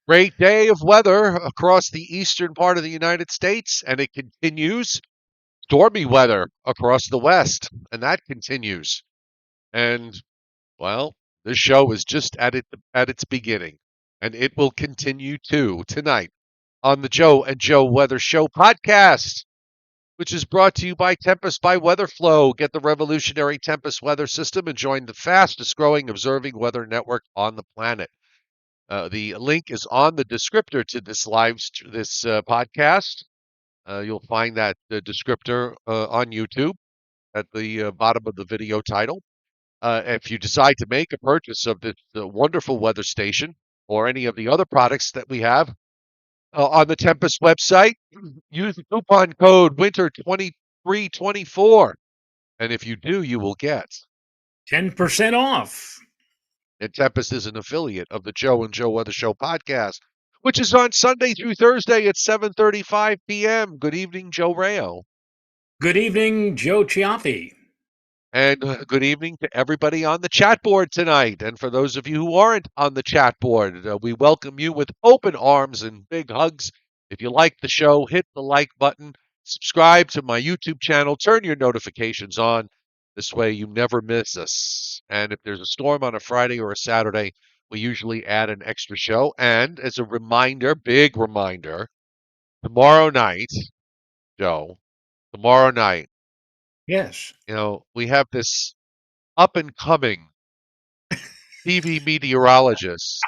Great day of weather across the eastern part of the United States, and it continues. Stormy weather across the west, and that continues. And well, this show is just at its beginning, and it will continue tonight on the Joe and Joe Weather Show podcast, which is brought to you by Tempest by WeatherFlow. Get the revolutionary Tempest weather system and join the fastest growing observing weather network on the planet. The link is on the descriptor to this podcast. You'll find that descriptor on YouTube at the bottom of the video title. If you decide to make a purchase of this wonderful weather station or any of the other products that we have on the Tempest website, use the coupon code WINTER2324. And if you do, you will get 10% off. And Tempest is an affiliate of the Joe and Joe Weather Show podcast, which is on Sunday through Thursday at 7:35 p.m. Good evening, Joe Rayo. Good evening, Joe Cioffi. And good evening to everybody on the chat board tonight. And for those of you who aren't on the chat board, we welcome you with open arms and big hugs. If you like the show, hit the like button, subscribe to my YouTube channel, turn your notifications on. This way you never miss us. And if there's a storm on a Friday or a Saturday, we usually add an extra show. And as a reminder, big reminder, tomorrow night, Joe, tomorrow night, yes, we have this up and coming TV meteorologist.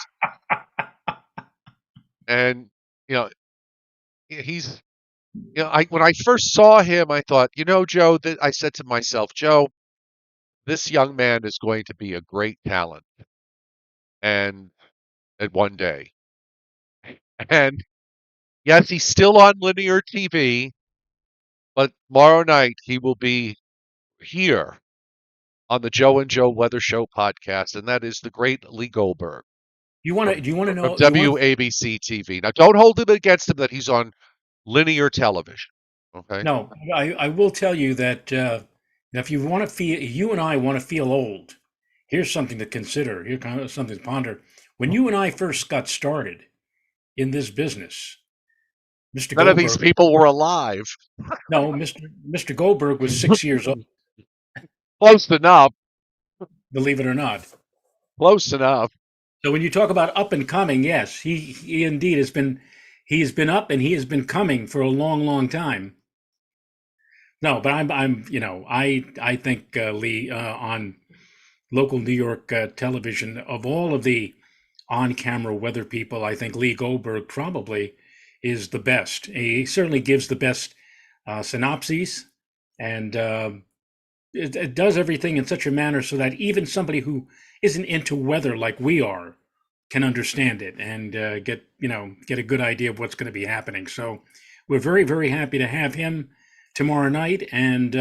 And, he's, when I first saw him, I thought, Joe, I said to myself, Joe, this young man is going to be a great talent. And at one day. And yes, he's still on linear TV, but tomorrow night he will be here on the Joe and Joe Weather Show podcast, and that is the great Lee Goldberg. Do you want to know from WABC TV? Now, don't hold it against him that he's on linear television. Okay. No, I will tell you that if you want to feel, you and I want to feel old. Here's something to consider. Here's kind of something to ponder. When you and I first got started in this business, Mr. None of these people were alive. No, Mr. Goldberg was 6 years old. Close enough. Believe it or not. Close enough. So when you talk about up and coming, yes, he indeed has been up and he has been coming for a long, long time. No, but I think Lee on local New York television, of all of the on-camera weather people, I think Lee Goldberg probably is the best. He certainly gives the best synopses, and it does everything in such a manner so that even somebody who isn't into weather like we are can understand it and get a good idea of what's going to be happening. So we're very, very happy to have him tomorrow night, and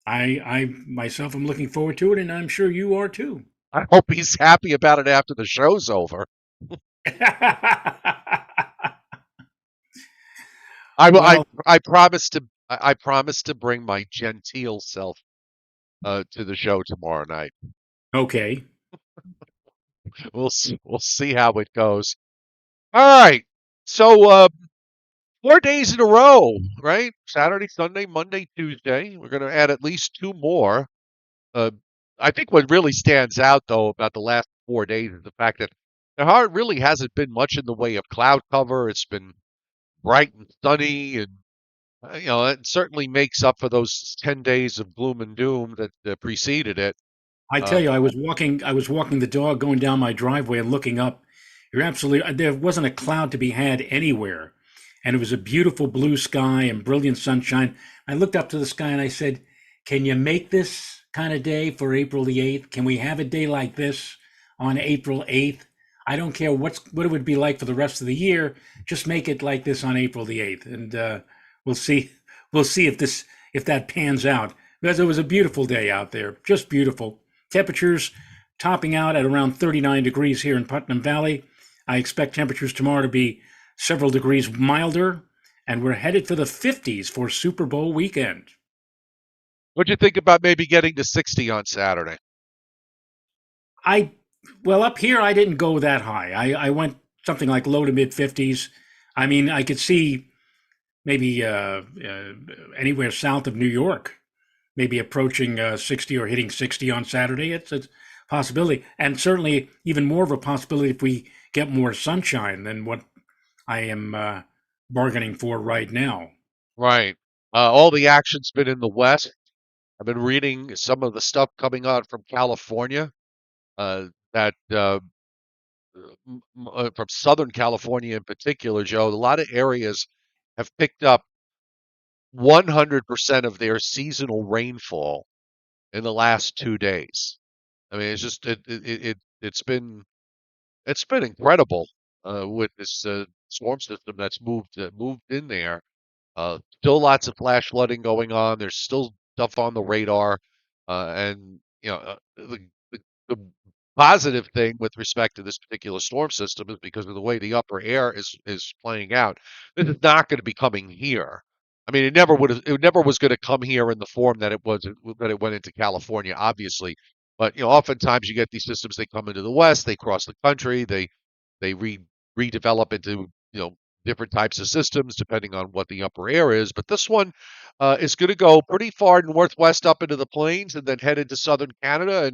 I myself am looking forward to it, and I'm sure you are too. I hope he's happy about it after the show's over. I promise to bring my genteel self to the show tomorrow night. Okay. We'll see how it goes. All right. So 4 days in a row, right? Saturday, Sunday, Monday, Tuesday. We're going to add at least 2 more. I think what really stands out, though, about the last 4 days is the fact that there really hasn't been much in the way of cloud cover. It's been bright and sunny, and it certainly makes up for those 10 days of gloom and doom that preceded it. I tell you, I was walking the dog going down my driveway and looking up. There wasn't a cloud to be had anywhere. And it was a beautiful blue sky and brilliant sunshine. I looked up to the sky and I said, can you make this kind of day for April the 8th? Can we have a day like this on April 8th? I don't care what it would be like for the rest of the year. Just make it like this on April the 8th. And we'll see if that pans out. Because it was a beautiful day out there, just beautiful. Temperatures topping out at around 39 degrees here in Putnam Valley. I expect temperatures tomorrow to be several degrees milder, and we're headed for the 50s for Super Bowl weekend. What'd you think about maybe getting to 60 on Saturday? Up here I didn't go that high. I went something like low to mid 50s. I mean, I could see maybe anywhere south of New York, maybe approaching 60 or hitting 60 on Saturday. It's a possibility, and certainly even more of a possibility if we get more sunshine than what I am bargaining for right now. Right. All the action's been in the West. I've been reading some of the stuff coming out from California, that from Southern California in particular, Joe. A lot of areas have picked up 100% of their seasonal rainfall in the last 2 days. I mean, it's just it's been incredible, with this storm system that's moved in there. Still lots of flash flooding going on. There's still stuff on the radar, and the positive thing with respect to this particular storm system is because of the way the upper air is playing out. This is not going to be coming here. I mean, it never was going to come here in the form that it went into California, obviously. But oftentimes you get these systems. They come into the west, they cross the country, they redevelop into different types of systems depending on what the upper air is. But this one is going to go pretty far northwest up into the plains and then head into southern Canada.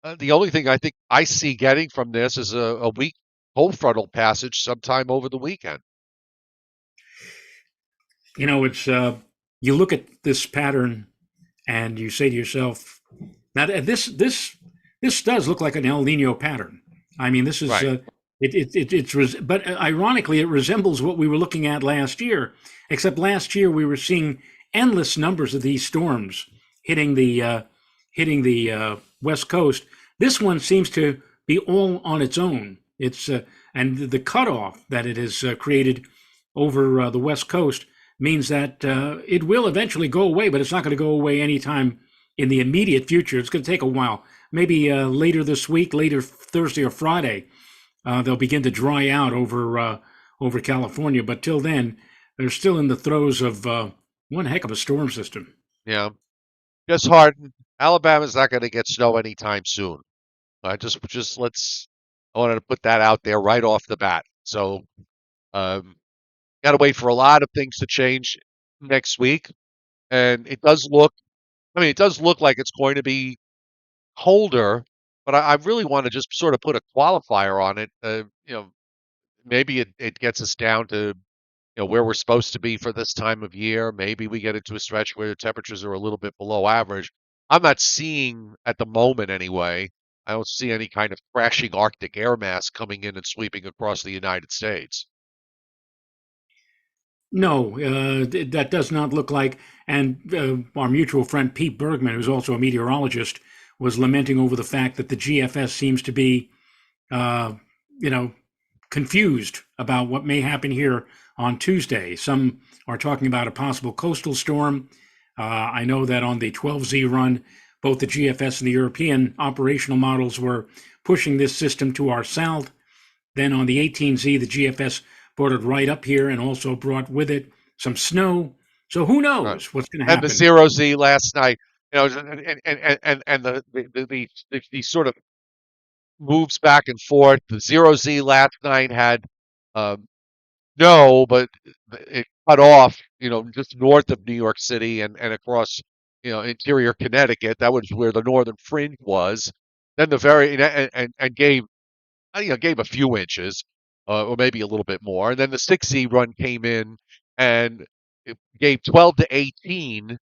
And the only thing I think I see getting from this is a weak cold frontal passage sometime over the weekend. It's you look at this pattern and you say to yourself, now this does look like an El Nino pattern. I mean, this is Right. but ironically, it resembles what we were looking at last year. Except last year we were seeing endless numbers of these storms hitting the west coast. This one seems to be all on its own. It's and the cutoff that it has created over the west coast means that it will eventually go away, but it's not going to go away anytime in the immediate future. It's going to take a while. Maybe later this week, later Thursday or Friday, they'll begin to dry out over California. But till then, they're still in the throes of one heck of a storm system. Yeah. Just harden. Alabama's not going to get snow anytime soon. Let's. I wanted to put that out there right off the bat. So, got to wait for a lot of things to change next week, and it does look. I mean, it does look like it's going to be colder, but I really want to just sort of put a qualifier on it. Maybe it gets us down to where we're supposed to be for this time of year. Maybe we get into a stretch where the temperatures are a little bit below average. I'm not seeing at the moment anyway. I don't see any kind of crashing Arctic air mass coming in and sweeping across the United States. No, that does not look like. And our mutual friend Pete Bergman, who's also a meteorologist, was lamenting over the fact that the GFS seems to be, uh, you know, confused about what may happen here on Tuesday. Some are talking about a possible coastal storm. I know that on the 12Z run, both the GFS and the European operational models were pushing this system to our south. Then on the 18Z, the GFS brought it right up here and also brought with it some snow. So who Right. knows what's going to And the happen? zero Z last night, and the sort of moves back and forth. The zero Z last night had um, no, but it cut off, just north of New York City and across, interior Connecticut. That was where the northern fringe was. Then the very and gave gave a few inches, or maybe a little bit more. And then the 6Z run came in and it gave 12 to 18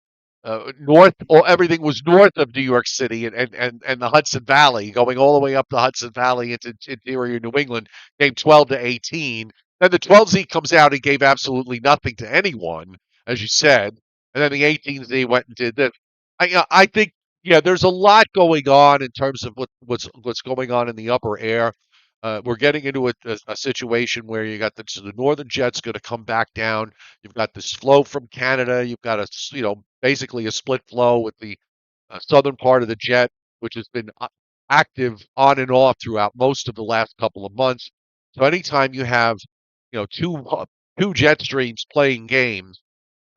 north, or everything was north of New York City and the Hudson Valley, going all the way up the Hudson Valley into interior New England, gave 12 to 18. Then the 12Z comes out and gave absolutely nothing to anyone, as you said. And then the 18Z went and did this. I think, yeah, there's a lot going on in terms of what's going on in the upper air. We're getting into a situation where you got the northern jet's going to come back down. You've got this flow from Canada. You've got basically a split flow with the southern part of the jet, which has been active on and off throughout most of the last couple of months. So anytime you have, two jet streams playing games,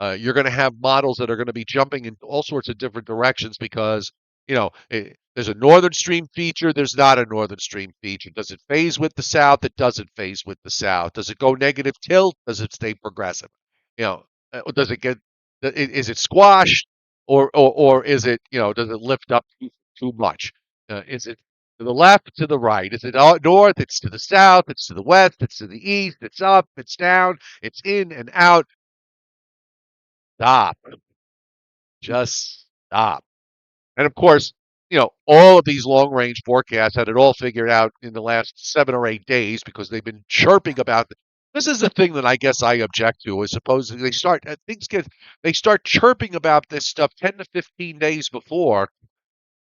you're going to have models that are going to be jumping in all sorts of different directions because, There's a northern stream feature. There's not a northern stream feature. Does it phase with the south? It doesn't phase with the south. Does it go negative tilt? Does it stay progressive? You know, does it get? Is it squashed, or is it? Does it lift up too much? Is it to the left, to the right? Is it north? It's to the south. It's to the west. It's to the east. It's up. It's down. It's in and out. Stop. Just stop. And of course, all of these long range forecasts had it all figured out in the last 7 or 8 days because they've been chirping about it. This is the thing that I guess I object to is supposedly they start chirping about this stuff 10 to 15 days before.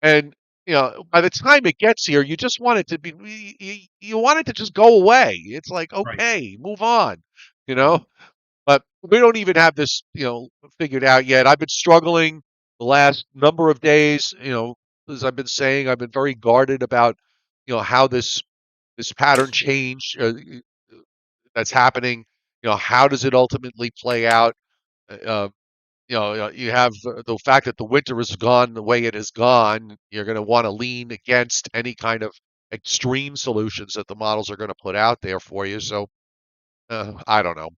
And, by the time it gets here, you just want it to be, you want it to just go away. It's like, Right. okay, move on, you know? But we don't even have this, figured out yet. I've been struggling the last number of days, as I've been saying, I've been very guarded about, how this pattern change that's happening. How does it ultimately play out? Uh, you have the fact that the winter is gone the way it has gone. You're going to want to lean against any kind of extreme solutions that the models are going to put out there for you. So I don't know.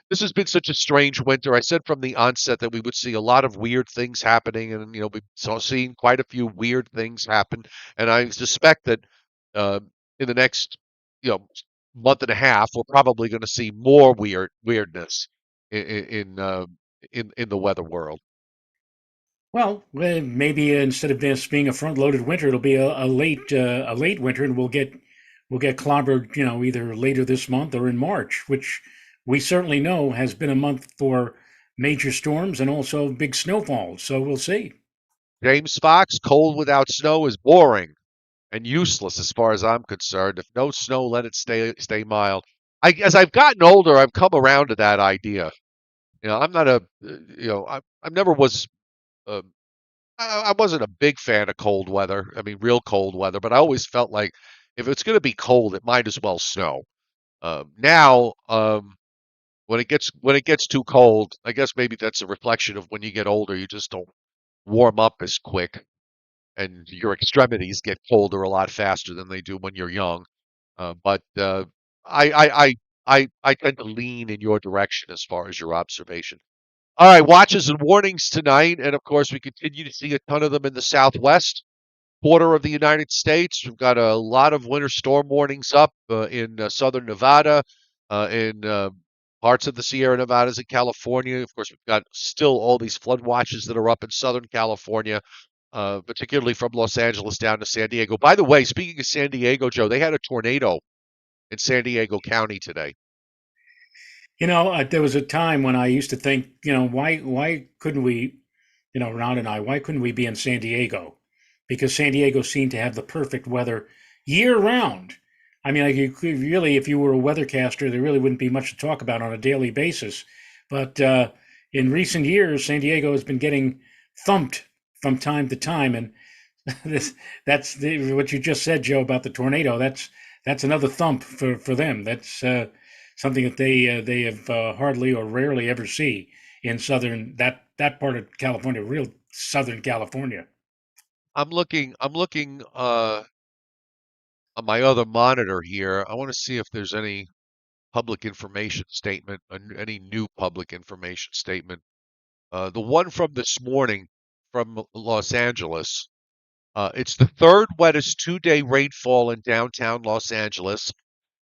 This has been such a strange winter. I said from the onset that we would see a lot of weird things happening, and we saw seeing quite a few weird things happen. And I suspect that uh, in the next you know month and a half, we're probably going to see more weirdness in the weather world. Well, maybe instead of this being a front-loaded winter, it'll be a late winter, and we'll get clobbered, either later this month or in March, which we certainly know has been a month for major storms and also big snowfalls. So we'll see. James Fox, cold without snow is boring and useless as far as I'm concerned. If no snow, let it stay mild. As I've gotten older, I've come around to that idea. I'm not a, I never was, uh, I wasn't a big fan of cold weather. I mean, real cold weather, but I always felt like if it's going to be cold, it might as well snow. Now, when it gets too cold, I guess maybe that's a reflection of when you get older, you just don't warm up as quick, and your extremities get colder a lot faster than they do when you're young. But I, I, I, I tend to lean in your direction as far as your observation. All right, watches and warnings tonight, and of course, we continue to see a ton of them in the Southwest quarter of the United States. We've got a lot of winter storm warnings up in southern Nevada, in parts of the Sierra Nevadas in California. Of course, we've got still all these flood watches that are up in Southern California, particularly from Los Angeles down to San Diego. By the way, speaking of San Diego, Joe, they had a tornado in San Diego County today. There was a time when I used to think, why couldn't we, Ron and I, why couldn't we be in San Diego? Because San Diego seemed to have the perfect weather year round. I mean, like you could really, if you were a weathercaster, there really wouldn't be much to talk about on a daily basis. But in recent years, San Diego has been getting thumped from time to time, and what you just said, Joe, about the tornado. That's another thump for them. That's something that they have hardly or rarely ever see in that part of California, real Southern California. I'm looking on my other monitor here. I want to see if there's any public information statement, any new public information statement. The one from this morning from Los Angeles. It's the third wettest 2-day rainfall in downtown Los Angeles.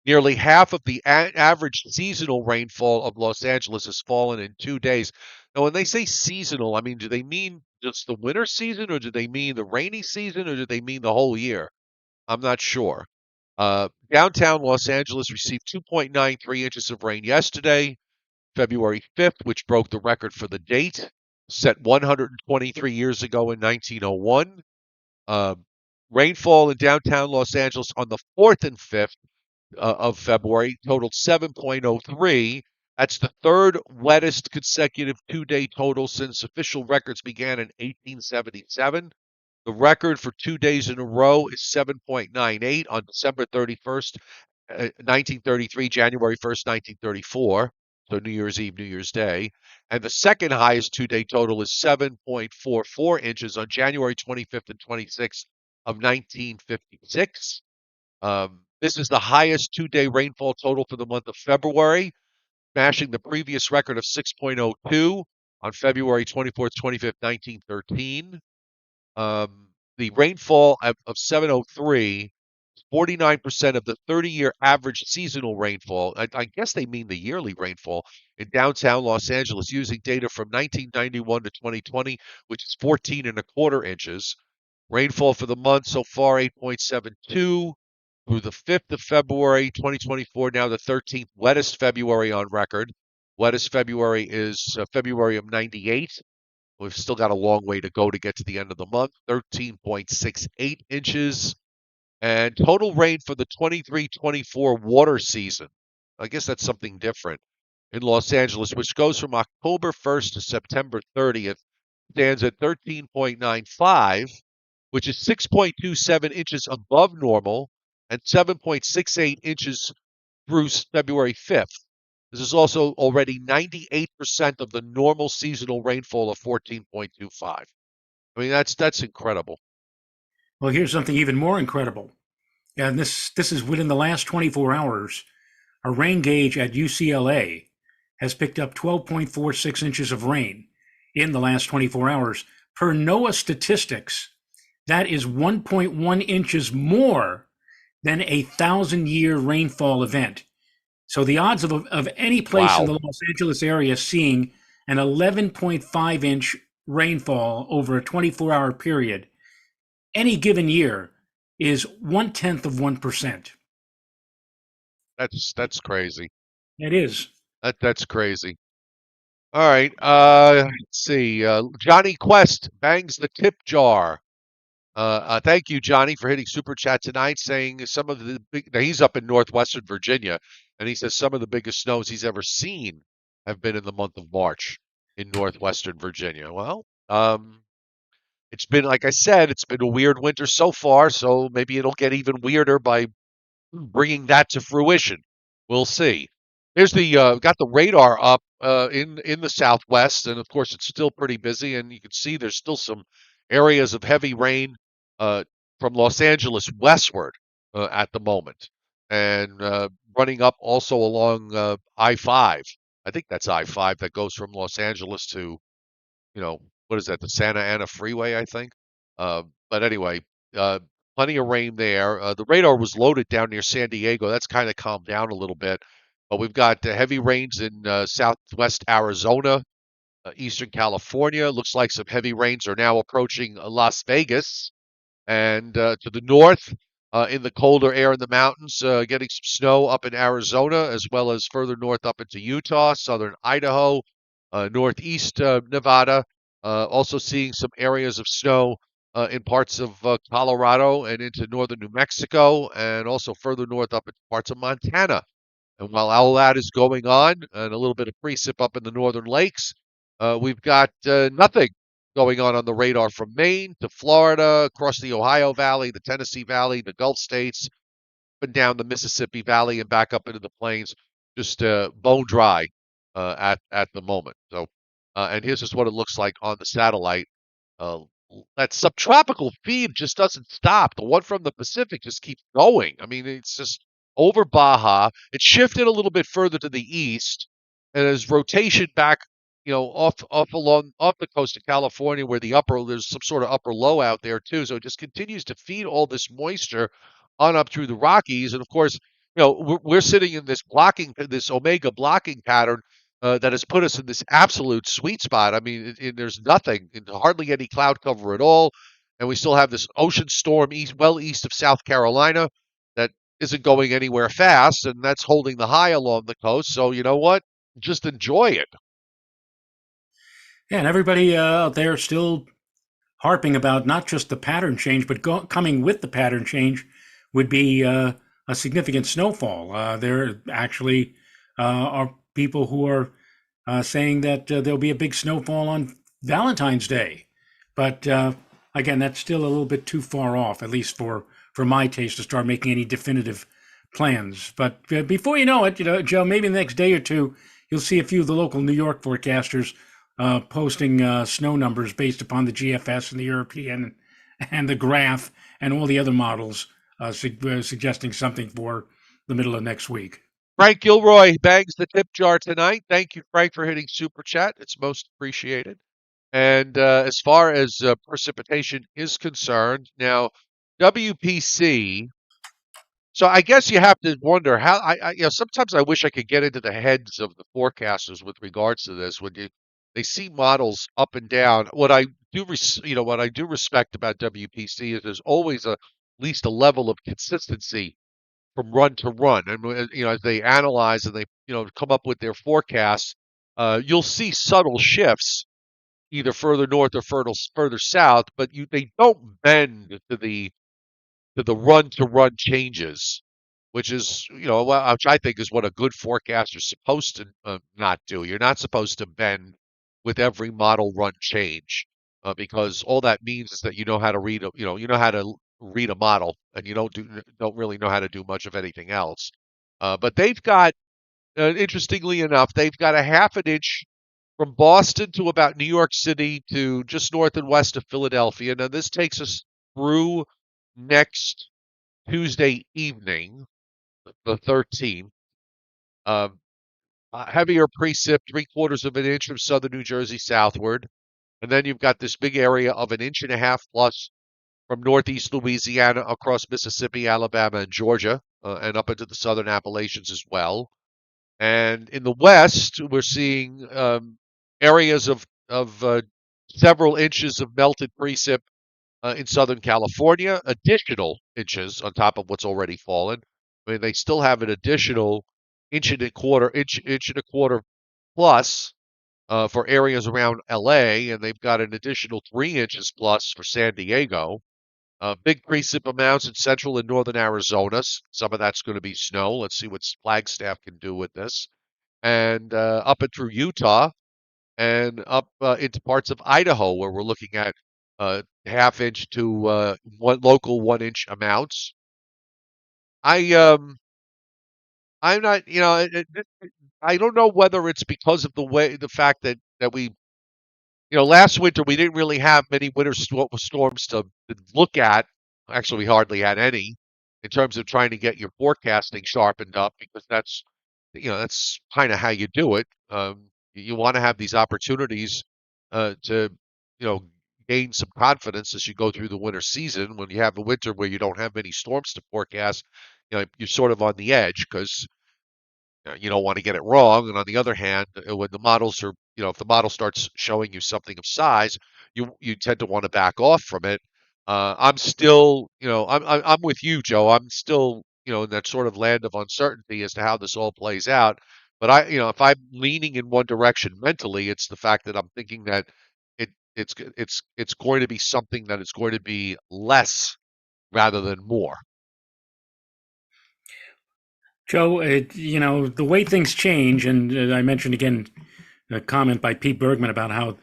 Nearly half of the average seasonal rainfall of Los Angeles has fallen in 2 days. Now, when they say seasonal, I mean, do they mean just the winter season, or do they mean the rainy season, or do they mean the whole year? I'm not sure. Downtown Los Angeles received 2.93 inches of rain yesterday, February 5th, which broke the record for the date, set 123 years ago in 1901. Uh, Rainfall in downtown Los Angeles on the 4th and 5th of February totaled 7.03. That's the third wettest consecutive 2-day total since official records began in 1877. The record for 2 days in a row is 7.98 on December 31st, 1933, January 1st, 1934. So New Year's Eve, New Year's Day. And the second highest 2-day total is 7.44 inches on January 25th and 26th, of 1956. This is the highest 2-day rainfall total for the month of February, smashing the previous record of 6.02 on February 24th, 25th, 1913. The rainfall of 703, 49% of the 30-year average seasonal rainfall. I guess they mean the yearly rainfall in downtown Los Angeles using data from 1991 to 2020, which is 14 and a quarter inches. Rainfall for the month so far, 8.72 through the 5th of February, 2024, now the 13th wettest February on record. Wettest February is February of 98. We've still got a long way to go to get to the end of the month. 13.68 inches. And total rain for the 23-24 water season. I guess that's something different in Los Angeles, which goes from October 1st to September 30th, stands at 13.95, which is 6.27 inches above normal and 7.68 inches through February 5th. This is also already 98% of the normal seasonal rainfall of 14.25. I mean, that's incredible. Well, here's something even more incredible. And this is within the last 24 hours. A rain gauge at UCLA has picked up 12.46 inches of rain in the last 24 hours. Per NOAA statistics, that is 1.1 inches more than a 1,000-year rainfall event. So the odds of any place in the Los Angeles area seeing an 11.5-inch rainfall over a 24-hour period any given year is 1/10 of 1%. That's crazy. It is. That's crazy. All right. Let's see. Johnny Quest bangs the tip jar. Thank you, Johnny, for hitting super chat tonight, saying some of the big. Now he's up in northwestern Virginia, and he says some of the biggest snows he's ever seen have been in the month of March in northwestern Virginia. Well, it's been, like I said, it's been a weird winter so far, so maybe it'll get even weirder by bringing that to fruition. We'll see. Here's the got the radar up in the southwest, and of course it's still pretty busy, and you can see there's still some areas of heavy rain uh, from Los Angeles westward at the moment, and running up also along I-5. I think that's I-5 that goes from Los Angeles to, what is that, the Santa Ana Freeway, I think. But anyway, uh, plenty of rain there. The radar was loaded down near San Diego. That's kind of calmed down a little bit. But we've got heavy rains in southwest Arizona, eastern California. Looks like some heavy rains are now approaching Las Vegas. And to the north, in the colder air in the mountains, getting some snow up in Arizona, as well as further north up into Utah, southern Idaho, northeast Nevada. Also seeing some areas of snow in parts of Colorado and into northern New Mexico, and also further north up into parts of Montana. And while all that is going on, and a little bit of precip up in the northern lakes, we've got nothing going on the radar from Maine to Florida, across the Ohio Valley, the Tennessee Valley, the Gulf States, up and down the Mississippi Valley and back up into the plains, just bone dry at the moment. So, and here's just what it looks like on the satellite. Uh, that subtropical feed just doesn't stop. The one from the Pacific just keeps going. I mean, it's just over Baja. It shifted a little bit further to the east, and as rotation back, off the coast of California, where there's some sort of upper low out there too. So it just continues to feed all this moisture on up through the Rockies, and of course, we're sitting in this omega blocking pattern that has put us in this absolute sweet spot. I mean, there's nothing, hardly any cloud cover at all, and we still have this ocean storm well east of South Carolina that isn't going anywhere fast, and that's holding the high along the coast. So you know what? Just enjoy it. Yeah, and everybody out there still harping about not just the pattern change, but coming with the pattern change would be a significant snowfall. There actually are people who are saying that there'll be a big snowfall on Valentine's Day. But again, that's still a little bit too far off, at least for my taste, to start making any definitive plans. But before you know it, Joe, maybe the next day or two, you'll see a few of the local New York forecasters posting snow numbers based upon the GFS and the European and the graph and all the other models suggesting something for the middle of next week. Frank Gilroy bangs the tip jar tonight. Thank you, Frank, for hitting super chat. It's most appreciated. And as far as precipitation is concerned, now WPC. So I guess you have to wonder how sometimes I wish I could get into the heads of the forecasters with regards to this when they see models up and down. What I do respect about WPC is there's always at least a level of consistency from run to run. And as they analyze and they come up with their forecasts, you'll see subtle shifts either further north or further south, but they don't bend to the run to run changes, which is which I think is what a good forecaster is supposed to not do. You're not supposed to bend with every model run change because all that means is that you know how to read how to read a model and you don't really know how to do much of anything else. But they've got interestingly enough, they've got a half an inch from Boston to about New York City to just north and west of Philadelphia. Now this takes us through next Tuesday evening, the 13th. Um, Heavier precip, 3/4 of an inch from southern New Jersey southward. And then you've got this big area of an inch and a half plus from northeast Louisiana across Mississippi, Alabama, and Georgia, and up into the southern Appalachians as well. And in the west, we're seeing areas of several inches of melted precip in Southern California, additional inches on top of what's already fallen. I mean, they still have an additional inch and a quarter plus for areas around LA, and they've got an additional 3 inches plus for San Diego. Big precip amounts in central and northern Arizona. Some of that's going to be snow. Let's see what Flagstaff can do with this. And up and through Utah and up into parts of Idaho, where we're looking at half inch to one local 1 inch amounts. I I'm not, I don't know whether it's because of the fact that we, last winter we didn't really have many winter storms to look at. Actually, we hardly had any in terms of trying to get your forecasting sharpened up because that's kind of how you do it. You want to have these opportunities to, you know, gain some confidence as you go through the winter season. When you have a winter where you don't have many storms to forecast, you're sort of on the edge because you don't want to get it wrong. And on the other hand, when the models are, if the model starts showing you something of size, you tend to want to back off from it. I'm still, I'm with you, Joe. I'm still, in that sort of land of uncertainty as to how this all plays out. But if I'm leaning in one direction mentally, it's the fact that I'm thinking that it's going to be something that is going to be less rather than more. Joe, the way things change, and I mentioned again a comment by Pete Bergman about how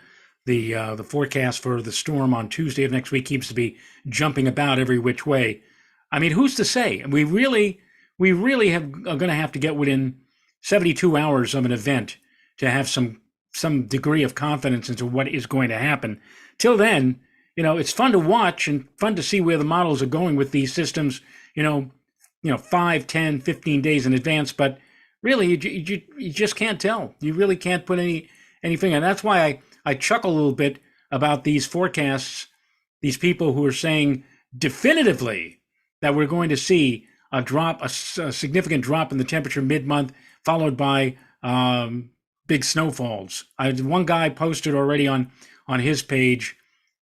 the forecast for the storm on Tuesday of next week keeps to be jumping about every which way. I mean, who's to say? We really are going to have to get within 72 hours of an event to have some degree of confidence into what is going to happen. Till then, it's fun to watch and fun to see where the models are going with these systems. You know, 5, 10, 15 days in advance, but really you just can't tell. You really can't put anything, and that's why I chuckle a little bit about these forecasts, these people who are saying definitively that we're going to see a significant drop in the temperature mid-month, followed by big snowfalls. One guy posted already on his page,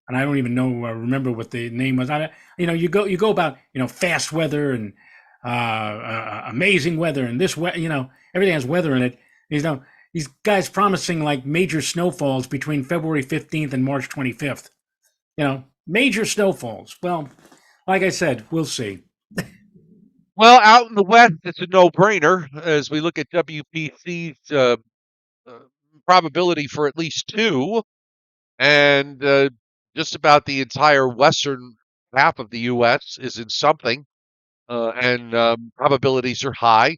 and I don't even remember what the name was. You go about fast weather and amazing weather and this everything has weather in it. These guys promising like major snowfalls between February 15th and March 25th. Major snowfalls. Well, like I said, we'll see. Well, out in the west, it's a no-brainer as we look at WPC's uh, probability for at least two, and just about the entire western half of the U.S. is in something, and probabilities are high.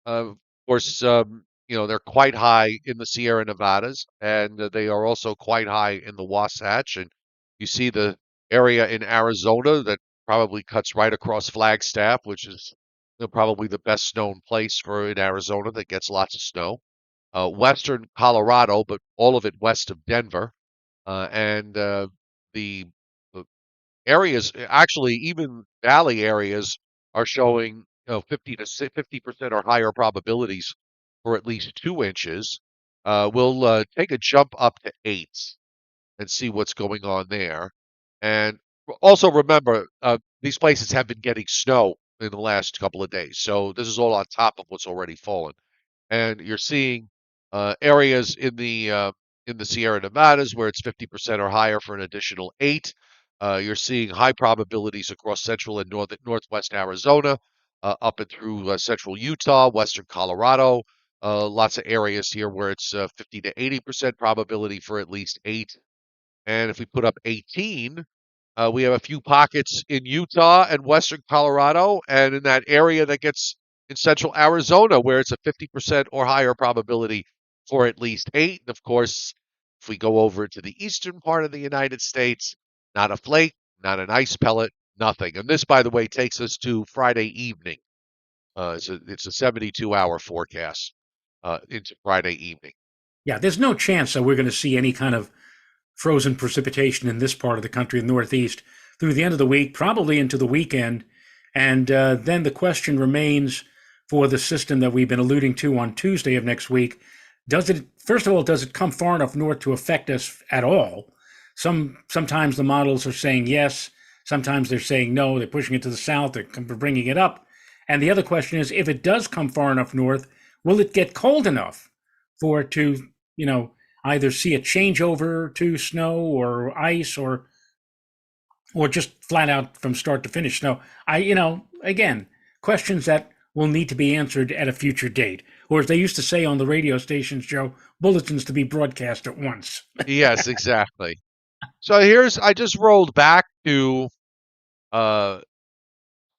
Of course, they're quite high in the Sierra Nevadas, and they are also quite high in the Wasatch. And you see the area in Arizona that probably cuts right across Flagstaff, which is probably the best known place for in Arizona that gets lots of snow. Western Colorado, but all of it west of Denver, and the areas, actually, even valley areas are showing 50 to 50% or higher probabilities for at least 2 inches. We'll take a jump up to 8 and see what's going on there. And also remember, these places have been getting snow in the last couple of days, so this is all on top of what's already fallen. And you're seeing areas in the Sierra Nevadas where it's 50% or higher for an additional 8. You're seeing high probabilities across central and northwest Arizona, up and through central Utah, western Colorado. Lots of areas here where it's 50 to 80% probability for at least 8. And if we put up 18, we have a few pockets in Utah and western Colorado, and in that area that gets in central Arizona, where it's a 50% or higher probability for at least 8. And of course, if we go over to the eastern part of the United States, not a flake, not an ice pellet, nothing. And this, by the way, takes us to Friday evening. It's a 72-hour forecast into Friday evening. Yeah, there's no chance that we're going to see any kind of frozen precipitation in this part of the country, the Northeast, through the end of the week, probably into the weekend. And then the question remains for the system that we've been alluding to on Tuesday of next week. Does it, first of all, does it come far enough north to affect us at all? Sometimes the models are saying yes. Sometimes they're saying no. They're pushing it to the south. They're bringing it up. And the other question is, if it does come far enough north, will it get cold enough for it to, either see a changeover to snow or ice or just flat out from start to finish snow? Again, questions that will need to be answered at a future date. Or as they used to say on the radio stations, Joe, bulletins to be broadcast at once. Yes, exactly. So I just rolled back to uh,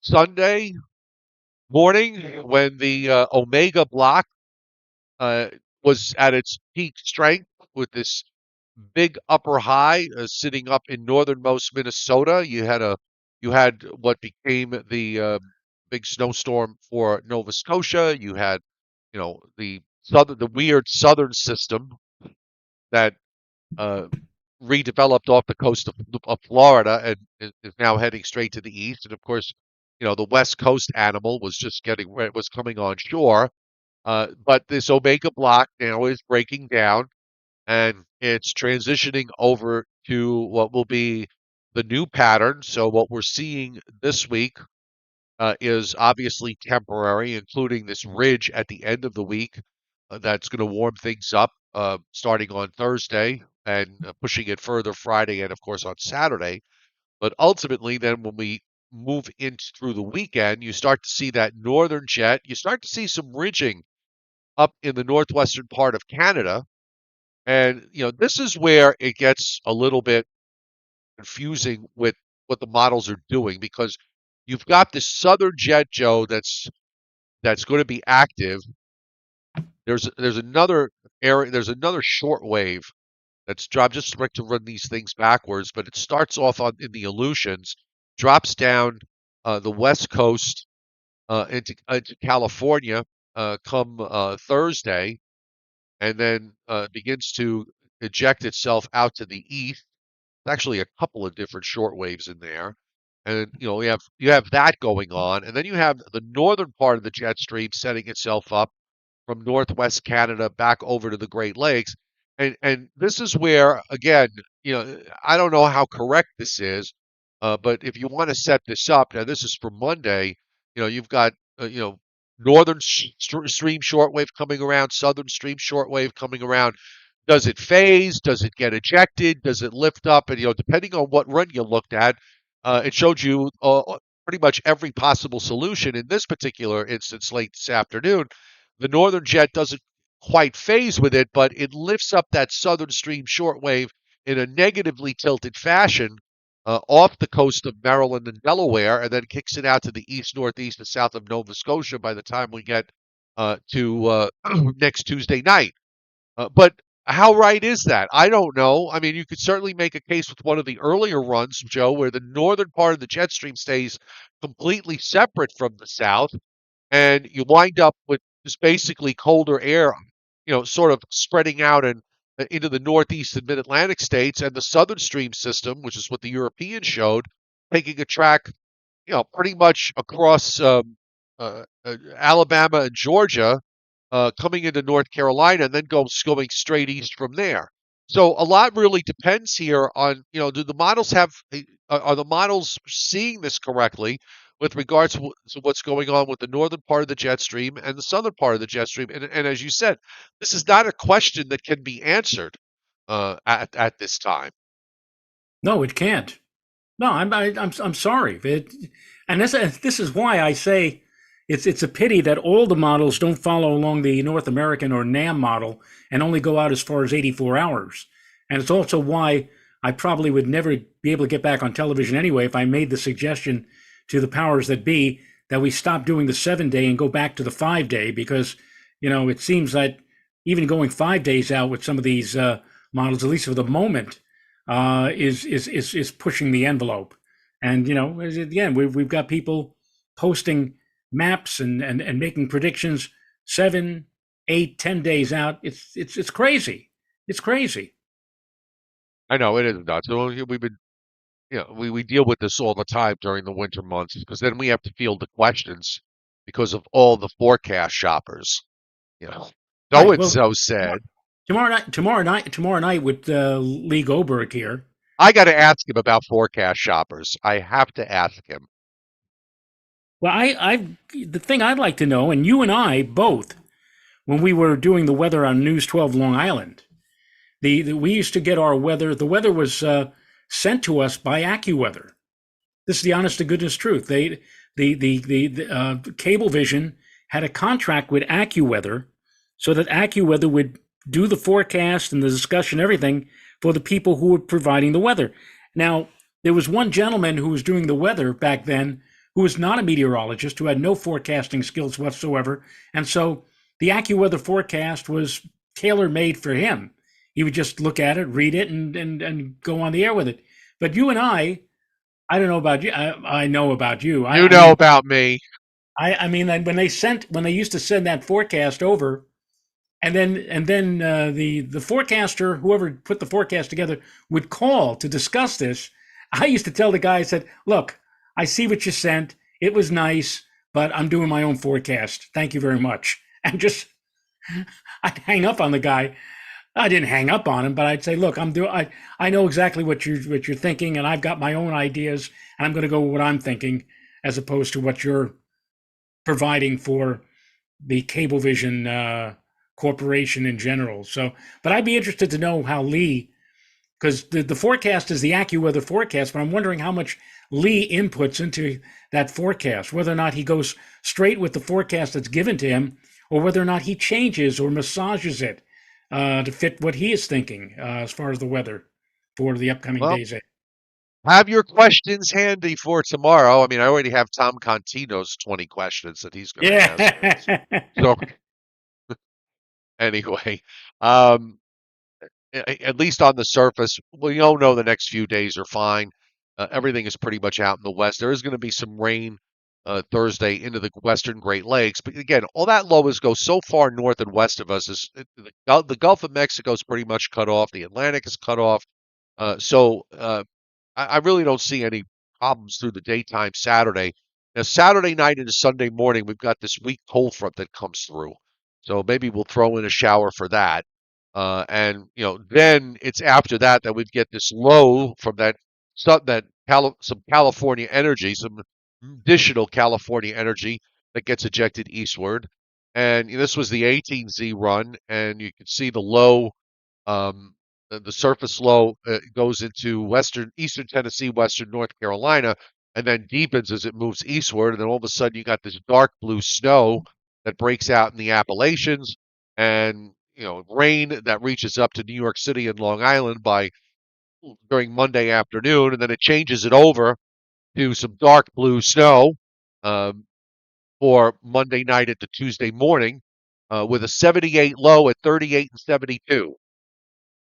Sunday morning when the Omega block uh, was at its peak strength with this big upper high sitting up in northernmost Minnesota. You had what became the big snowstorm for Nova Scotia. You had the weird southern system that uh, redeveloped off the coast of Florida and is now heading straight to the east. And of course, the West Coast animal was coming on shore. But this Omega block now is breaking down and it's transitioning over to what will be the new pattern. So what we're seeing this week is obviously temporary, including this ridge at the end of the week that's going to warm things up starting on Thursday and pushing it further Friday and, of course, on Saturday. But ultimately, then when we move through the weekend, you start to see that northern jet. You start to see some ridging up in the northwestern part of Canada. And, this is where it gets a little bit confusing with what the models are doing because you've got this southern jet, Joe, that's going to be active. There's another area. There's another short wave that's dropped. Just like to run these things backwards, but it starts off in the Aleutians, drops down the west coast into California come Thursday, and then begins to eject itself out to the east. Actually a couple of different short waves in there. And you have that going on, and then you have the northern part of the jet stream setting itself up from northwest Canada back over to the Great Lakes. And this is where again, I don't know how correct this is, but if you want to set this up, now this is for Monday, you've got northern stream shortwave coming around, southern stream shortwave coming around. Does it phase? Does it get ejected? Does it lift up? And depending on what run you looked at, it showed you pretty much every possible solution. In this particular instance, late this afternoon, the northern jet doesn't quite phase with it, but it lifts up that southern stream shortwave in a negatively tilted fashion off the coast of Maryland and Delaware, and then kicks it out to the east, northeast, and south of Nova Scotia by the time we get to next Tuesday night. But How right is that? I don't know. I mean, you could certainly make a case with one of the earlier runs, Joe, where the northern part of the jet stream stays completely separate from the south, and you wind up with just basically colder air, sort of spreading out and into the northeast and mid-Atlantic states, and the southern stream system, which is what the Europeans showed, taking a track, pretty much across Alabama and Georgia, coming into North Carolina, and then going straight east from there. So a lot really depends here on, do the models are the models seeing this correctly with regards to what's going on with the northern part of the jet stream and the southern part of the jet stream? And as you said, this is not a question that can be answered at this time. No, it can't. No, I'm sorry. And this is why I say it's a pity that all the models don't follow along the North American or NAM model and only go out as far as 84 hours. And it's also why I probably would never be able to get back on television anyway if I made the suggestion to the powers that be that we stop doing the 7 day and go back to the 5 day, because it seems that even going 5 days out with some of these models, at least for the moment, is pushing the envelope. And again, we've got people posting maps and making predictions 7, 8, 10 days out. It's crazy. It's crazy. I know it is nuts. So we've been, we deal with this all the time during the winter months because then we have to field the questions because of all the forecast shoppers. So Right. and Well, so said. tomorrow night with Lee Goldberg here. I got to ask him about forecast shoppers. I have to ask him. Well, the thing I'd like to know, and you and I both, when we were doing the weather on News 12 Long Island, we used to get our weather. The weather was sent to us by AccuWeather. This is the honest to goodness truth. The Cablevision had a contract with AccuWeather, so that AccuWeather would do the forecast and the discussion, everything for the people who were providing the weather. Now, there was one gentleman who was doing the weather back then who was not a meteorologist, who had no forecasting skills whatsoever, and so the AccuWeather forecast was tailor made for him. He would just look at it, read it, and go on the air with it. But you and I don't know about you. I know about you. You know about me. I mean, when they used to send that forecast over, and then the forecaster, whoever put the forecast together, would call to discuss this. I used to tell the guy, I said, "Look, I see what you sent. It was nice, but I'm doing my own forecast. Thank you very much." And just I'd hang up on the guy. I didn't hang up on him, but I'd say, "Look, I know exactly what you're thinking, and I've got my own ideas, and I'm going to go with what I'm thinking, as opposed to what you're providing for the Cablevision corporation in general." So, but I'd be interested to know how Lee, because the forecast is the AccuWeather forecast, but I'm wondering how much Lee inputs into that forecast, whether or not he goes straight with the forecast that's given to him, or whether or not he changes or massages it to fit what he is thinking as far as the weather for the upcoming Well, days. have your questions handy for tomorrow. I mean, I already have Tom Contino's 20 questions that he's going to ask. Yeah. So anyway, um, at least on the surface, we all know the next few days are fine. Everything is pretty much out in the west. There is going to be some rain Thursday into the western Great Lakes, but again, all that low is go so far north and west of us. The Gulf of Mexico is pretty much cut off. The Atlantic is cut off. So I really don't see any problems through the daytime Saturday. Now, Saturday night into Sunday morning, we've got this weak cold front that comes through. So maybe we'll throw in a shower for that. And then it's after that that we get this low from some California energy, some additional California energy that gets ejected eastward. And this was the 18Z run, and you can see the low, the surface low goes into eastern Tennessee, western North Carolina, and then deepens as it moves eastward. And then all of a sudden, you got this dark blue snow that breaks out in the Appalachians, and rain that reaches up to New York City and Long Island during Monday afternoon, and then it changes it over to some dark blue snow um, for Monday night into Tuesday morning, with a 78 low at 38 and 72.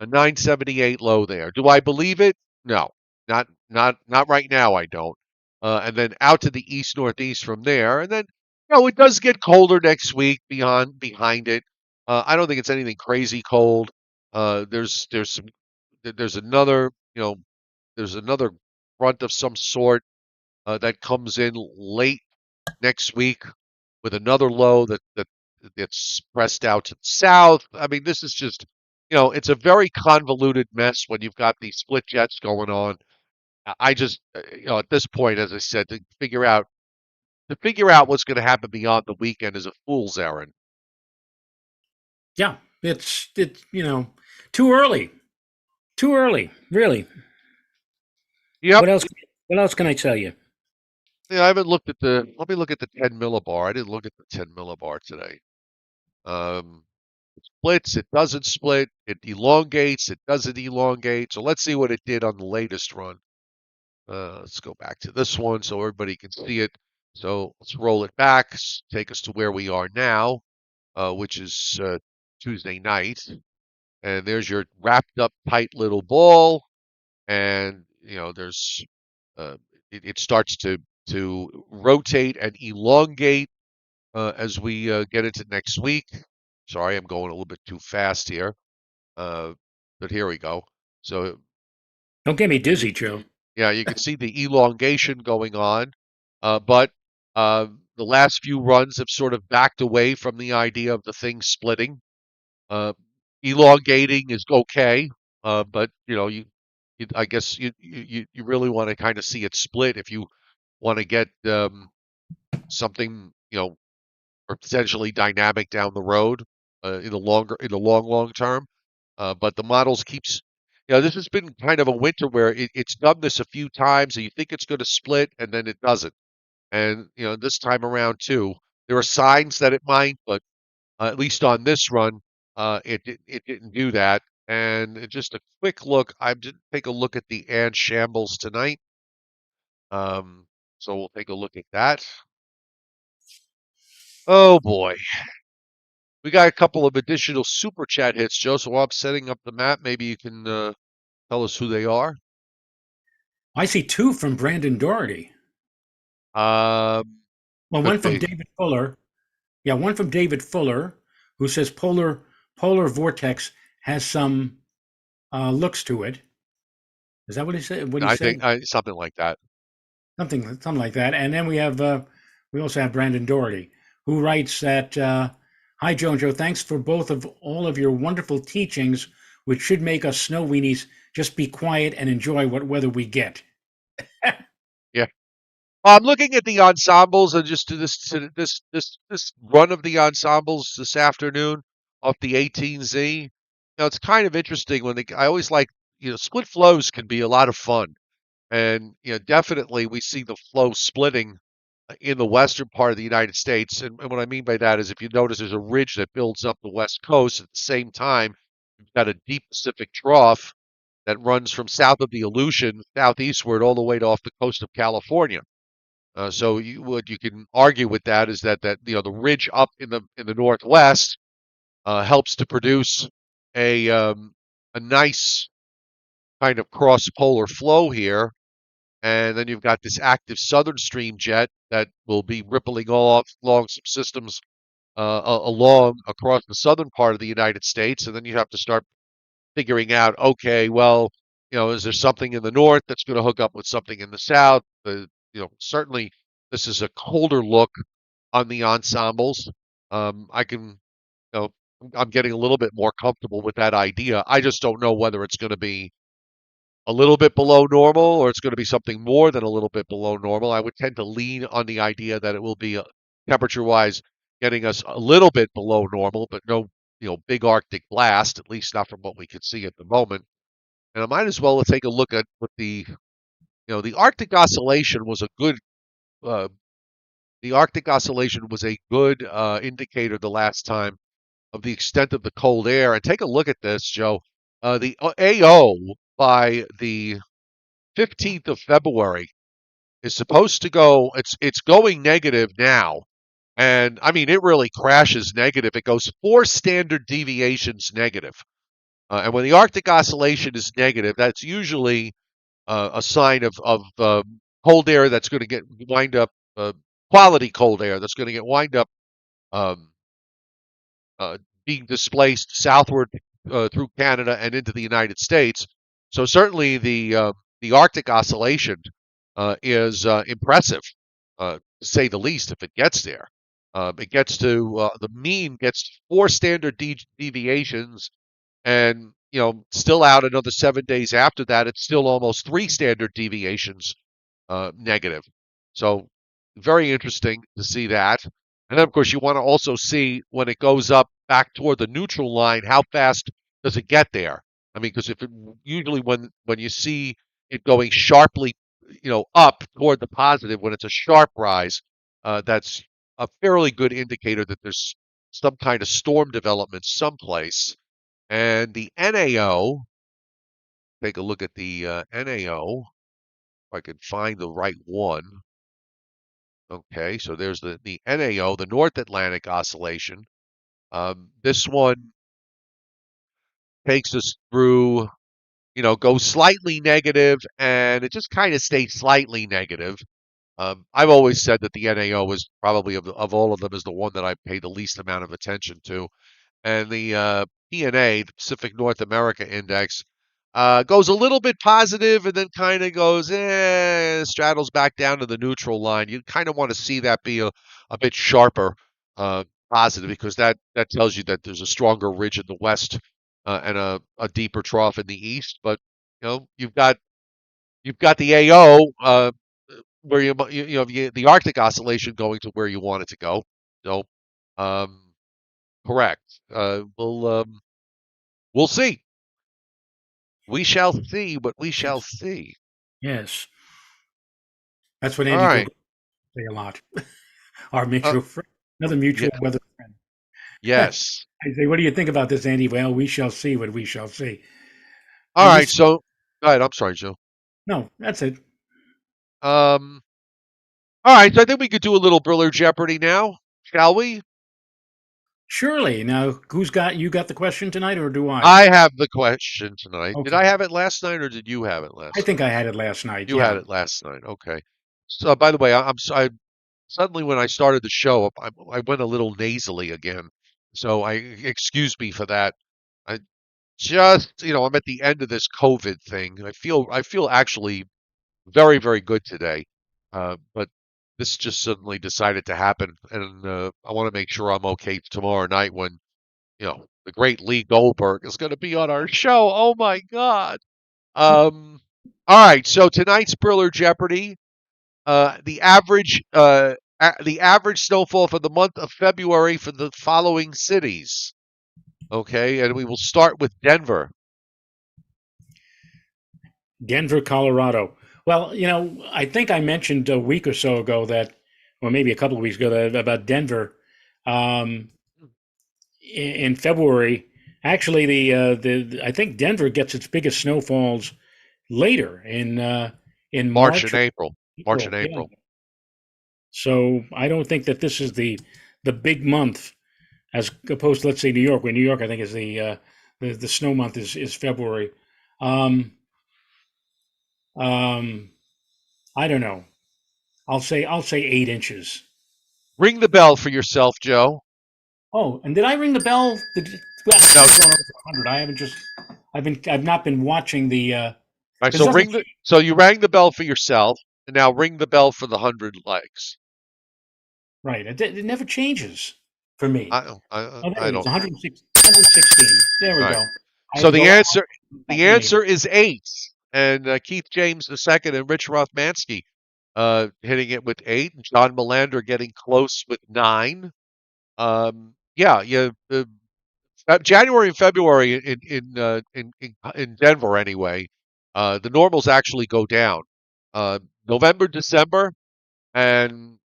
A 978 low there. Do I believe it? No, not right now. I don't. And then out to the east northeast from there, and then it does get colder next week. Behind it, I don't think it's anything crazy cold. There's another there's another front of some sort that comes in late next week with another low that's pressed out to the south. I mean, this is just, it's a very convoluted mess when you've got these split jets going on. I just, at this point, as I said, to figure out what's going to happen beyond the weekend is a fool's errand. Yeah, it's too early. Too early, really. Yep. What else? What else can I tell you? Yeah, I haven't looked at the. Let me look at the 10 millibar. I didn't look at the 10 millibar today. Um, it splits. It doesn't split. It elongates. It doesn't elongate. So let's see what it did on the latest run. Let's go back to this one so everybody can see it. So let's roll it back, take us to where we are now, which is Tuesday night. And there's your wrapped up tight little ball. And, there's uh, it starts to rotate and elongate as we get into next week. Sorry, I'm going a little bit too fast here. Uh, but here we go. So Don't get me you, dizzy, Joe. yeah, you can see the elongation going on, but the last few runs have sort of backed away from the idea of the thing splitting. Uh, Elongating is okay, but I guess you really want to kind of see it split if you want to get something or potentially dynamic down the road in the long term. But the models keeps this has been kind of a winter where it's done this a few times and you think it's going to split and then it doesn't. And this time around too, there are signs that it might, but at least on this run, it didn't do that. And just a quick look, I did take a look at the Ensembles tonight. Um, so we'll take a look at that. Oh boy. We got a couple of additional super chat hits, Joe. So while I'm setting up the map, maybe you can tell us who they are. I see two from Brandon Doherty. Um, Well, one could from be. David Fuller. Yeah, one from David Fuller, who says polar vortex has some looks to it. Is that what he said? What he I think said? something like that. Something like that. And then we also have Brandon Doherty, who writes that hi Joe and Joe, thanks for all of your wonderful teachings, which should make us snow weenies just be quiet and enjoy what weather we get. Yeah. I'm looking at the ensembles and just to this run of the ensembles this afternoon off the 18Z. It's kind of interesting I always like split flows can be a lot of fun, and definitely we see the flow splitting in the western part of the United States. And what I mean by that is if you notice there's a ridge that builds up the west coast at the same time, you've got a deep Pacific trough that runs from south of the Aleutian southeastward all the way to off the coast of California. So what you can argue with that is that the ridge up in the northwest helps to produce a nice kind of cross polar flow here, and then you've got this active southern stream jet that will be rippling off along some systems along across the southern part of the United States, and then you have to start figuring out, okay, well, is there something in the north that's going to hook up with something in the south? Certainly this is a colder look on the ensembles. I can, I'm getting a little bit more comfortable with that idea. I just don't know whether it's going to be a little bit below normal or it's going to be something more than a little bit below normal. I would tend to lean on the idea that it will be temperature-wise getting us a little bit below normal, but no, big Arctic blast, at least not from what we can see at the moment. And I might as well take a look at what the Arctic oscillation was a good uh, the Arctic oscillation was a good indicator the last time of the extent of the cold air. And take a look at this, Joe. The AO by the 15th of February is supposed to go. It's going negative now, and I mean it really crashes negative. It goes 4 standard deviations negative. And when the Arctic oscillation is negative, that's usually a sign of cold air that's going to get wind up, quality cold air that's going to get wind up um, uh, being displaced southward through Canada and into the United States. So certainly the Arctic oscillation is impressive, to say the least. If it gets there, it gets to the mean gets 4 standard deviations, and still out another 7 days after that. It's still almost 3 standard deviations negative. So very interesting to see that. And then, of course, you want to also see when it goes up back toward the neutral line, how fast does it get there? I mean, because if it usually when you see it going sharply, up toward the positive, when it's a sharp rise, that's a fairly good indicator that there's some kind of storm development someplace. And the NAO, take a look at the NAO. If I can find the right one. Okay, so there's the NAO, the North Atlantic Oscillation. This one takes us through, goes slightly negative, and it just kind of stays slightly negative. I've always said that the NAO is probably of all of them is the one that I pay the least amount of attention to. And the PNA, the Pacific North America Index, goes a little bit positive and then kind of goes, straddles back down to the neutral line. You kind of want to see that be a bit sharper, uh, positive, because that tells you that there's a stronger ridge in the west, and a deeper trough in the east. But you've got the AO, where the Arctic oscillation going to where you want it to go. So, um, correct. We'll see. We shall see what we shall Yes. see. Yes. That's what All Andy right. Goldberg say a lot. Our Uh, mutual friend, another yeah. mutual weather friend. Yes. I say, what do you think about this, Andy? Well, we shall see what we shall see. All And right. this, So, go ahead. I'm sorry, Joe. no, that's it. Um. All right. So I think we could do a little Briller Jeopardy now, shall we? Surely. Now, you got the question tonight, or do I? I have the question tonight. Did I Okay. have it last night, or did you have it I last think night? I had it last night. You had Yeah. it last night. Okay. So, by the way, suddenly when I started the show, I went a little nasally again. So I excuse me for that. I just, I'm at the end of this COVID thing. I feel actually very, very good today. But this just suddenly decided to happen, and I want to make sure I'm okay tomorrow night when, the great Lee Goldberg is going to be on our show. Oh my God. Um, all right, so tonight's Briller Jeopardy. The average snowfall for the month of February for the following cities. Okay, and we will start with Denver. Denver, Colorado. Well, I think I mentioned a week or so ago that, or maybe a couple of weeks ago, about Denver. Um, in February, actually, the I think Denver gets its biggest snowfalls later in March March and or April. March and April. Yeah. April. So I don't think that this is the big month as opposed to, let's say, New York. Where New York, I think, is the snow month is February. Um, um, I don't know. I'll say 8 inches. Ring the bell for yourself, Joe. Oh, and did I ring the bell? Well, Now, it's going over 100. I haven't just. I've not been watching the all right, because so nothing. so you rang the bell for yourself, and now ring the bell for the 100 likes. Right. It never changes for me. I I Oh, there I it is. don't. 106, 116. There we All go. right. I had So to the go answer back the in eight. answer is 8, and Keith James II and Rich Rothmansky hitting it with 8, and John Melander getting close with 9. Yeah, yeah. January and February in Denver anyway, the normals actually go down. November, December, and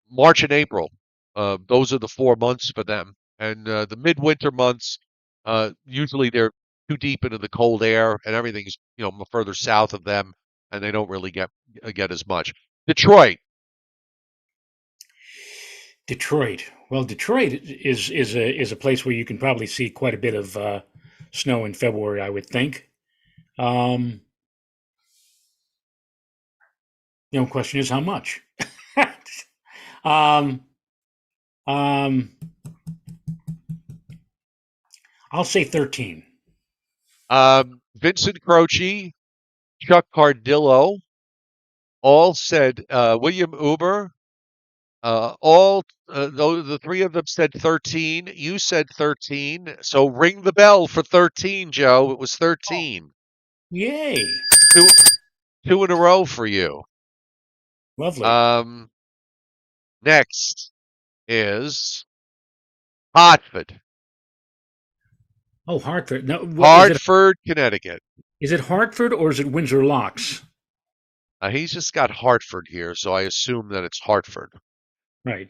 March and April. Those are the 4 months for them. And the midwinter months, usually they're too deep into the cold air, and everything's further south of them, and they don't really get as much. Detroit. Detroit. Well, Detroit is a place where you can probably see quite a bit of snow in February, I would think. Um, the only question is how much. um, um, I'll say 13. Vincent Croce, Chuck Cardillo, all said William Uber. All though the three of them said 13. You said 13. So ring the bell for 13, Joe. It was Oh, 13. yay! Two two in a row for you. Lovely. Um, next is Hartford. Oh, Hartford. No, what is it? Hartford, Connecticut. Is it Hartford or is it Windsor Locks? He's just got Hartford here, so I assume that it's Hartford Right.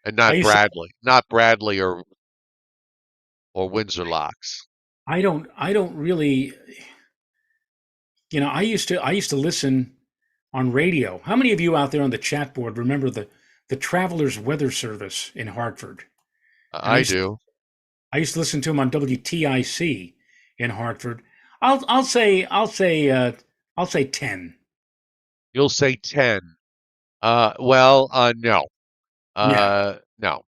and I not used to. Bradley, not Bradley or Windsor Locks. I don't really. I used to listen on radio. How many of you out there on the chat board remember the Travelers Weather Service in Hartford? And I do. I used to listen to them on WTIC in Hartford. I'll say 10. You'll say 10. No. Yeah. No.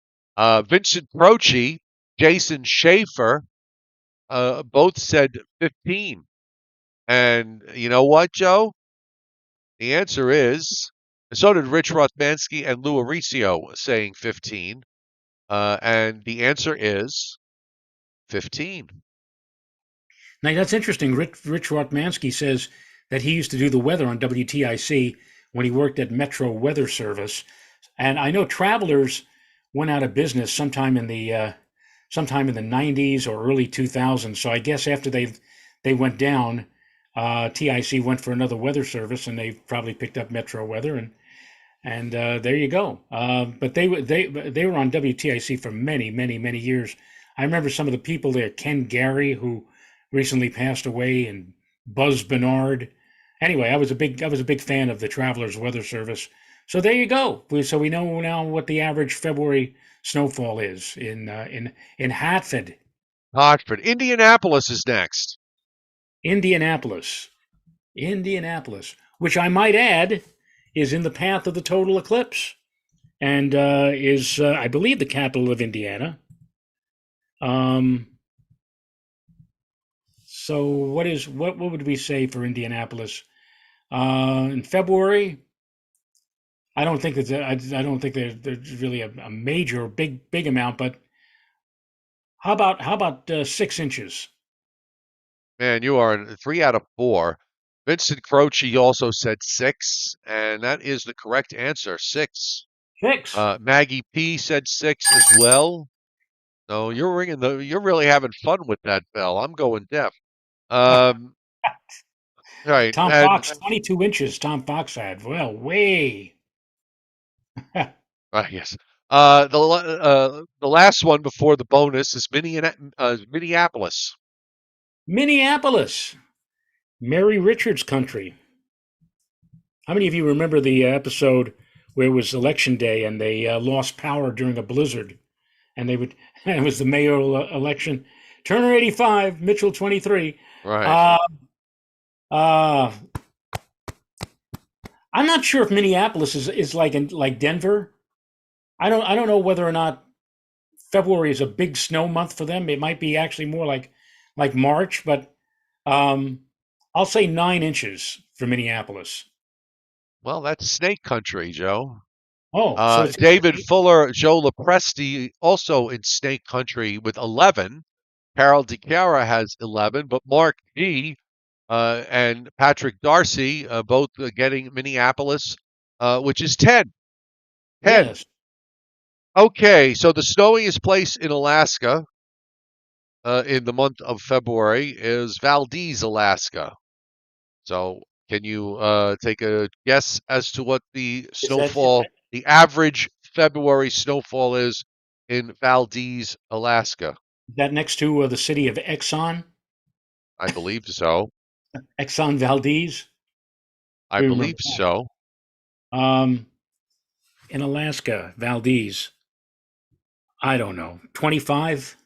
Vincent Croce, Jason Schaefer, both said 15. And you know what, Joe? The answer is, and so did Rich Rothmansky and Lou Aricio saying 15. And the answer is 15. Now that's interesting. Rich Rotmansky says that he used to do the weather on WTIC when he worked at Metro Weather Service, and I know Travelers went out of business sometime in the 90s or early 2000s. So I guess after they went down, TIC went for another weather service, and they probably picked up Metro Weather, and there you go. But they were on WTIC for many years. I remember some of the people there, Ken Gary, who recently passed away, and Buzz Bernard. Anyway, I was a big fan of the Travelers Weather Service. So there you go. So we know now what the average February snowfall is in Hartford, Hartford. Indianapolis is next. Indianapolis, Indianapolis, which I might add is in the path of the total eclipse, and is I believe the capital of Indiana. Um, so what would we say for Indianapolis in February? I don't think there's really a major big amount, but how about 6 inches? Man, you are 3 out of 4. Vincent Croce also said 6, and that is the correct answer. 6. Six. Maggie P said 6 as well. No, you're really having fun with that bell. I'm going deaf. Um, right, Tom and Fox, 22 inches. Tom Fox had. Well, way. yes. The last one before the bonus is Minneapolis. Minneapolis, Mary Richards country. How many of you remember the episode where it was election day and they lost power during a blizzard? And they would, and it was the mayoral election. Turner 85, Mitchell 23. Right. Uh, uh, I'm not sure if Minneapolis is like Denver. I don't know whether or not February is a big snow month for them. It might be actually more like March, but um, I'll say 9 inches for Minneapolis. Well, that's snake country, Joe. Oh, so it's David Fuller, Joe Lopresti, also in snake country with 11. Carol DiChiara has 11, but Mark G and Patrick Darcy both getting Minneapolis, which is 10. 10. yes. Okay, so the snowiest place in Alaska in the month of February is Valdez, Alaska. So, can you take a guess as to what the Is snowfall, the average February snowfall is in Valdez, Alaska? that next to the city of Exxon, I believe so. Exxon Valdez? I We remember believe so. that. In Alaska, Valdez. I don't know, 25.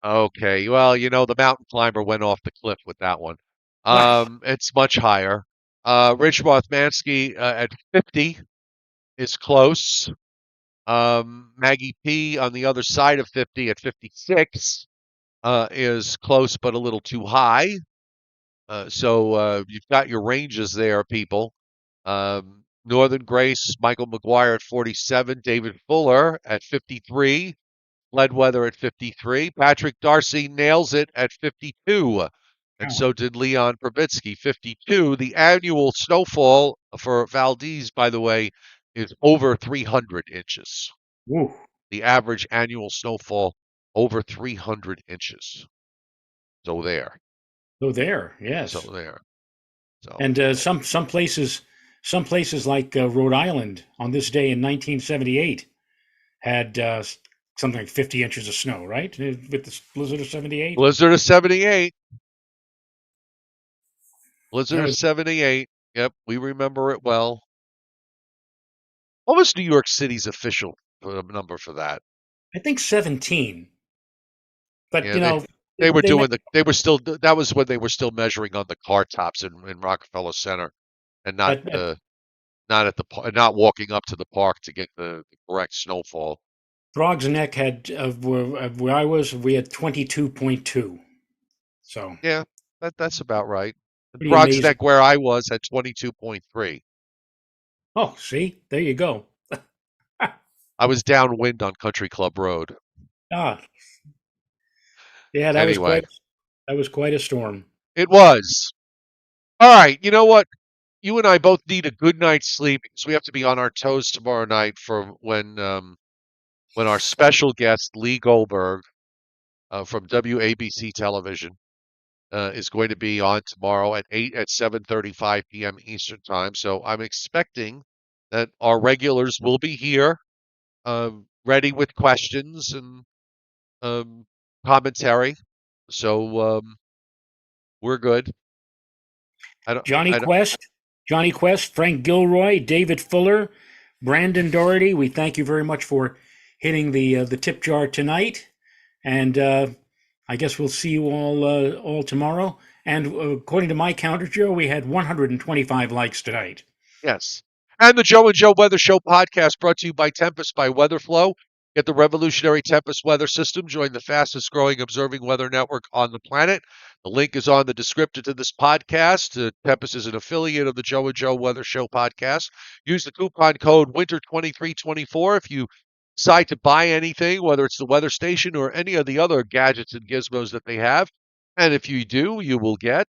Okay. Well, the mountain climber went off the cliff with that one. Well, It's much higher. Rich Rothmansky at 50 is close. Maggie P on the other side of 50 at 56 is close but a little too high. So you've got your ranges there, people. Northern Grace, Michael McGuire at 47, David Fuller at 53, Ledweather at 53, Patrick Darcy nails it at 52, and wow. so did Leon Probitsky, 52. The annual snowfall for Valdez, by the way, is over 300 inches. Woo. The average annual snowfall over 300 inches. So there. So there, So yes. there. So And some places like Rhode Island on this day in 1978 had something like 50 inches of snow, right? With the blizzard of 78. Blizzard of 78. Blizzard That of was, 78. Yep, we remember it well. What was New York City's official number for that? I think, 17. But Yeah, they they were they doing they were still that was when they were still measuring on the car tops in Rockefeller Center and not but not walking up to the park to get the correct snowfall. Throgs Neck had where I was, we had 22.2. So Yeah, that's about right. And pretty Frog's amazing. Neck, where I was, had 22.3. Oh, see, there you go. I was downwind on Country Club Road. Ah, yeah, Anyway, that was quite a storm. it was. All right, you know what? You and I both need a good night's sleep because we have to be on our toes tomorrow night for when our special guest Lee Goldberg from WABC Television is going to be on tomorrow at 7:35 p.m. Eastern Time. So I'm expecting that our regulars will be here, ready with questions and um, commentary. So we're good. I don't. Johnny I don't. Quest, Johnny Quest, Frank Gilroy, David Fuller, Brandon Doherty. We thank you very much for hitting the tip jar tonight, and I guess we'll see you all tomorrow. And according to my counter, Joe, we had 125 likes tonight. Yes. And the Joe and Joe Weather Show podcast brought to you by Tempest by Weatherflow. Get the revolutionary Tempest weather system. Join the fastest growing observing weather network on the planet. The link is on the description to this podcast. Tempest is an affiliate of the Joe and Joe Weather Show podcast. Use the coupon code WINTER2324 if you decide to buy anything, whether it's the weather station or any of the other gadgets and gizmos that they have. And if you do, you will get.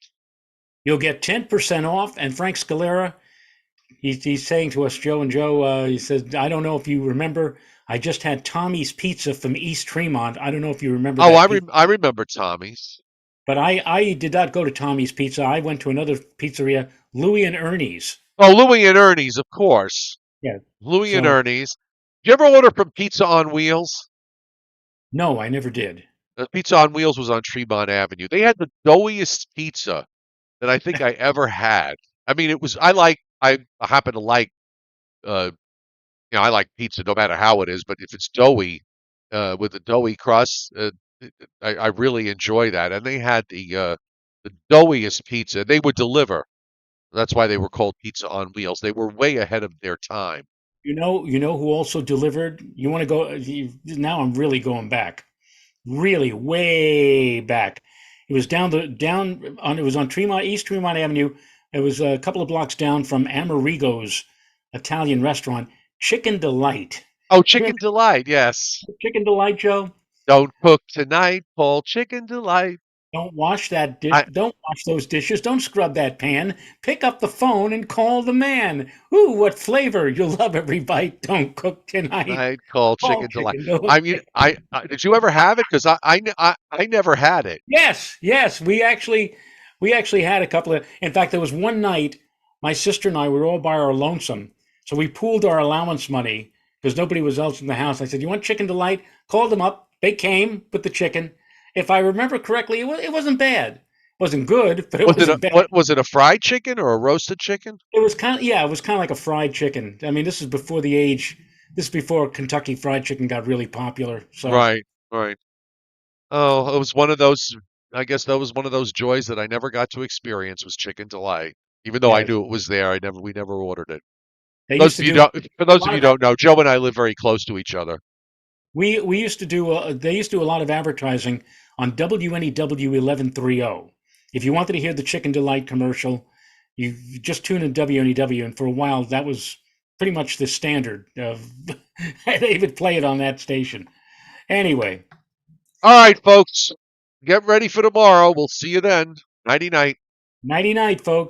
You'll get 10% off. And Frank Scalera, he's saying to us, Joe and Joe, he says, I don't know if you remember, I just had Tommy's Pizza from East Tremont. I don't know if you remember Oh, that pizza. I remember Tommy's. But I did not go to Tommy's Pizza. I went to another pizzeria, Louie and Ernie's. Oh, Louie and Ernie's, of course. Yeah. Louie and So Ernie's. Did you ever order from Pizza on Wheels? no, I never did. Pizza on Wheels was on Tremont Avenue. They had the doughiest pizza that I think I ever had. I mean, I happen to like, uh, I like pizza no matter how it is, but if it's doughy, with a doughy crust, I really enjoy that. And they had the doughiest pizza. They would deliver. That's why they were called Pizza on Wheels. They were way ahead of their time. You know who also delivered? You want to go? Now I'm really going back, really way back. It was down on it was on Tremont East Tremont Avenue. It was a couple of blocks down from Amerigo's Italian restaurant, Chicken Delight. Oh, You Chicken remember Delight, yes. Chicken Delight, Joe? Don't cook tonight, Paul. Chicken Delight. Don't wash that dish. I Don't wash those dishes. Don't scrub that pan. Pick up the phone and call the man. Ooh, what flavor! You'll love every bite. Don't cook tonight. I'd call Call Chicken Delight. Chicken I Delight. mean, did you ever have it? Because I never had it. Yes, yes. We actually had a couple of. In fact, there was one night my sister and I were all by our lonesome, so we pooled our allowance money because nobody was else in the house. I said, "You want Chicken Delight?" Called them up. They came with the chicken. If I remember correctly, it wasn't bad. It wasn't good, but it wasn't bad. What was it? A fried chicken or a roasted chicken? It was kind of, yeah, it was kind of like a fried chicken. I mean, this is before the age. This is before Kentucky Fried Chicken got really popular. So Right, right. Oh, it was one of those. I guess that was one of those joys that I never got to experience was chicken delight. Even though I Yes, knew it was there, we never ordered it. they Those used of to you do don't, for a those of lot you of who don't know, Joe and I live very close to each other. we used to do they used to do a lot of advertising on WNEW 1130. If you wanted to hear the Chicken Delight commercial, you just tune in WNEW, and for a while that was pretty much the standard of they would play it on that station. Anyway, All right, folks, get ready for tomorrow. We'll see you then. Nighty night. nighty night, folks.